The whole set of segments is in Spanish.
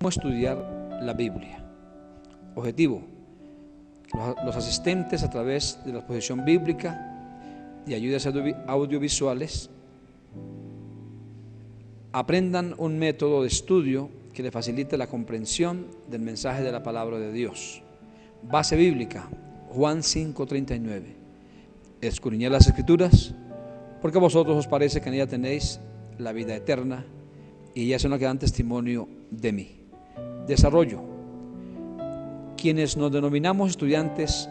¿Cómo estudiar la Biblia? Objetivo: los asistentes, a través de la exposición bíblica y ayudas audiovisuales, aprendan un método de estudio que les facilite la comprensión del mensaje de la palabra de Dios. Base bíblica: Juan 5:39. Escudriñad las Escrituras, porque a vosotros os parece que en ella tenéis la vida eterna, y ellas son las que dan testimonio de mí. Desarrollo: quienes nos denominamos estudiantes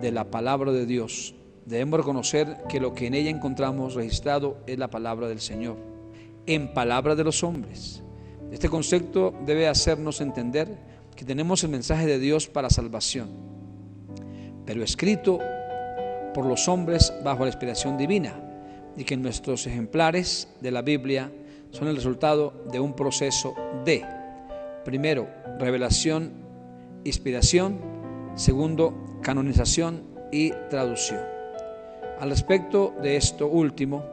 de la palabra de Dios, debemos reconocer que lo que en ella encontramos registrado es la palabra del Señor, en palabras de los hombres. Este concepto debe hacernos entender que tenemos el mensaje de Dios para salvación, pero escrito por los hombres bajo la inspiración divina, y que nuestros ejemplares de la Biblia son el resultado de un proceso de, primero, revelación, inspiración; segundo, canonización y traducción. Al respecto de esto último,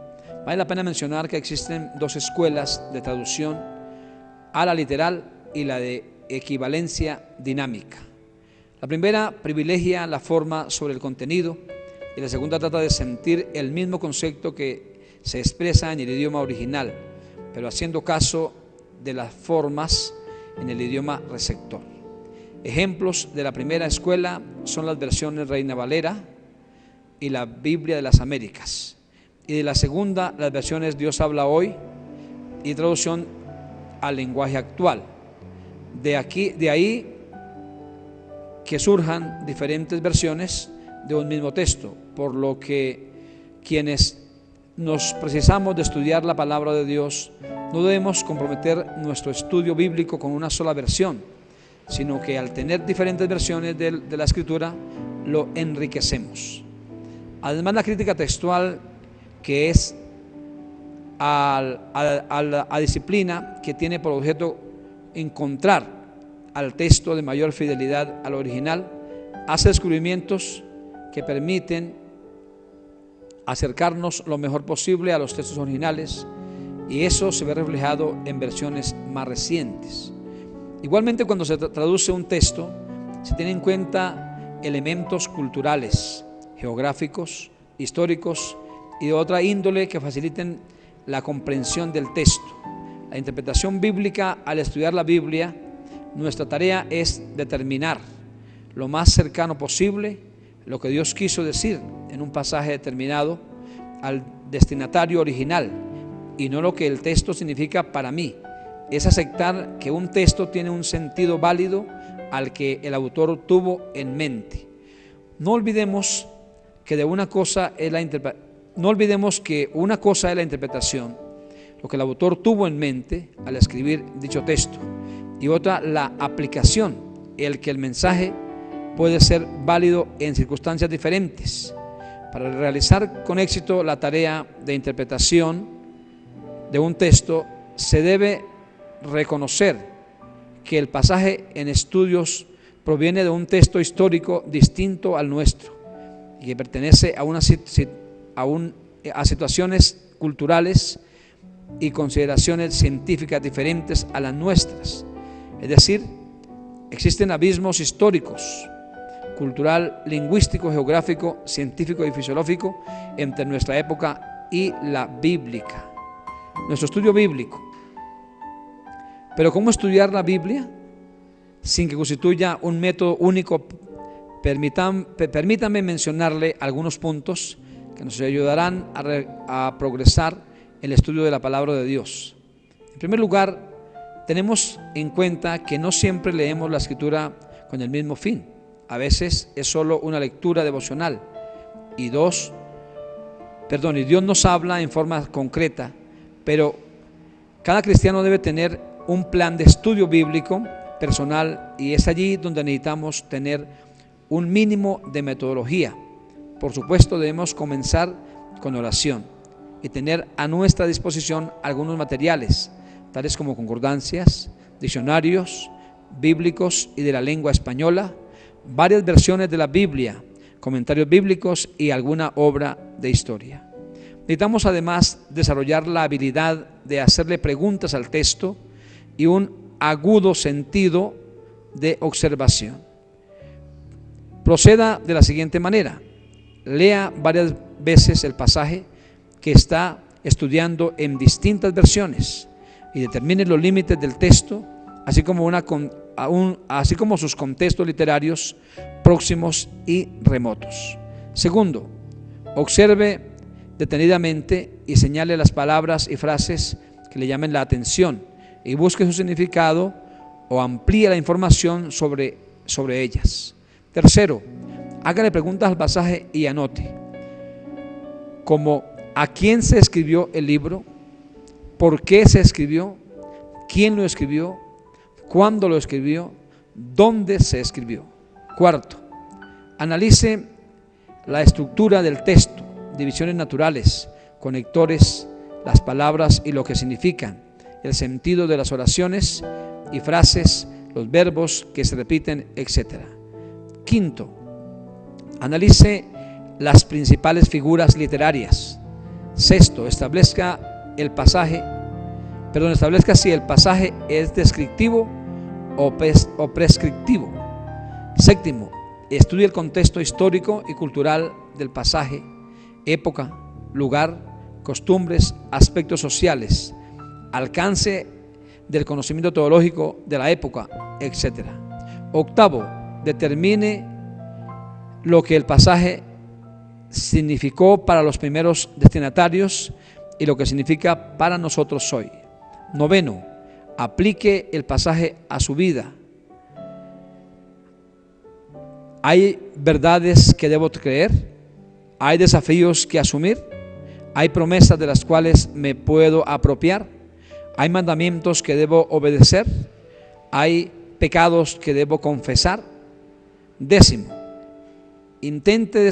vale la pena mencionar que existen dos escuelas de traducción, a la literal y la de equivalencia dinámica. La primera privilegia la forma sobre el contenido, y la segunda trata de sentir el mismo concepto que se expresa en el idioma original, pero haciendo caso de las formas en el idioma receptor. Ejemplos de la primera escuela son las versiones Reina Valera y la Biblia de las Américas, y de la segunda las versiones Dios habla hoy y traducción al lenguaje actual. De ahí que surjan diferentes versiones de un mismo texto, por lo que quienes nos precisamos de estudiar la palabra de Dios no debemos comprometer nuestro estudio bíblico con una sola versión, sino que al tener diferentes versiones de la Escritura, lo enriquecemos. Además, la crítica textual, que es a disciplina que tiene por objeto encontrar al texto de mayor fidelidad al original, hace descubrimientos que permiten acercarnos lo mejor posible a los textos originales, y eso se ve reflejado en versiones más recientes. Igualmente, cuando se traduce un texto, se tienen en cuenta elementos culturales, geográficos, históricos y de otra índole que faciliten la comprensión del texto. La interpretación bíblica: al estudiar la Biblia, nuestra tarea es determinar lo más cercano posible lo que Dios quiso decir en un pasaje determinado al destinatario original, y no lo que el texto significa para mí. Es aceptar que un texto tiene un sentido válido al que el autor tuvo en mente. No olvidemos que una cosa es la interpretación, lo que el autor tuvo en mente al escribir dicho texto, y otra la aplicación, el que el mensaje puede ser válido en circunstancias diferentes. Para realizar con éxito la tarea de interpretación de un texto, se debe reconocer que el pasaje en estudios proviene de un texto histórico distinto al nuestro, y que pertenece a situaciones culturales y consideraciones científicas diferentes a las nuestras. Es decir, existen abismos históricos, cultural, lingüístico, geográfico, científico y fisiológico entre nuestra época y la bíblica. Nuestro estudio bíblico. Pero ¿cómo estudiar la Biblia sin que constituya un método único? Permítanme mencionarle algunos puntos que nos ayudarán a progresar en el estudio de la palabra de Dios. En primer lugar, tenemos en cuenta que no siempre leemos la Escritura con el mismo fin. A veces es solo una lectura devocional. Y Dios nos habla en forma concreta, pero cada cristiano debe tener un plan de estudio bíblico personal, y es allí donde necesitamos tener un mínimo de metodología. Por supuesto, debemos comenzar con oración y tener a nuestra disposición algunos materiales, tales como concordancias, diccionarios bíblicos y de la lengua española, varias versiones de la Biblia, comentarios bíblicos y alguna obra de historia. Necesitamos además desarrollar la habilidad de hacerle preguntas al texto y un agudo sentido de observación. Proceda de la siguiente manera: lea varias veces el pasaje que está estudiando en distintas versiones y determine los límites del texto, así como sus contextos literarios próximos y remotos. Segundo, observe detenidamente y señale las palabras y frases que le llamen la atención y busque su significado o amplíe la información sobre ellas. Tercero, hágale preguntas al pasaje y anote, como ¿a quién se escribió el libro? ¿Por qué se escribió? ¿Quién lo escribió? ¿Cuándo lo escribió? ¿Dónde se escribió? Cuarto, analice la estructura del texto, divisiones naturales, conectores, las palabras y lo que significan, el sentido de las oraciones y frases, los verbos que se repiten, etc. Quinto, analice las principales figuras literarias. Sexto, establezca si el pasaje es descriptivo o prescriptivo. Séptimo, estudie el contexto histórico y cultural del pasaje, época, lugar, costumbres, aspectos sociales, alcance del conocimiento teológico de la época, etc. Octavo, determine lo que el pasaje significó para los primeros destinatarios y lo que significa para nosotros hoy. Noveno, aplique el pasaje a su vida. ¿Hay verdades que debo creer? ¿Hay desafíos que asumir? ¿Hay promesas de las cuales me puedo apropiar? ¿Hay mandamientos que debo obedecer? ¿Hay pecados que debo confesar? Décimo, intente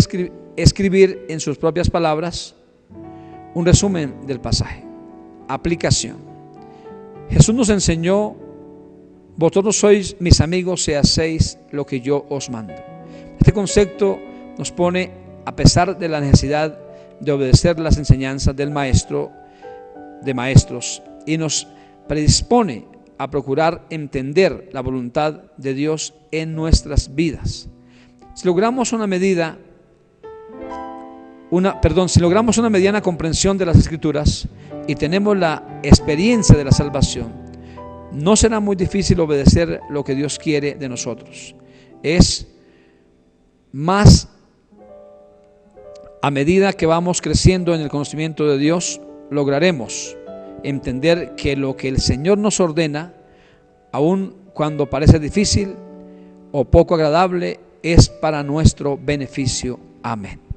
escribir en sus propias palabras un resumen del pasaje. Aplicación. Jesús nos enseñó: vosotros sois mis amigos si hacéis lo que yo os mando. Este concepto nos pone, a pesar de la necesidad de obedecer las enseñanzas del Maestro de maestros, y nos predispone a procurar entender la voluntad de Dios en nuestras vidas. Si logramos una mediana comprensión de las Escrituras y tenemos la experiencia de la salvación, no será muy difícil obedecer lo que Dios quiere de nosotros. Es más, a medida que vamos creciendo en el conocimiento de Dios, lograremos entender que lo que el Señor nos ordena, aun cuando parece difícil o poco agradable, es para nuestro beneficio. Amén.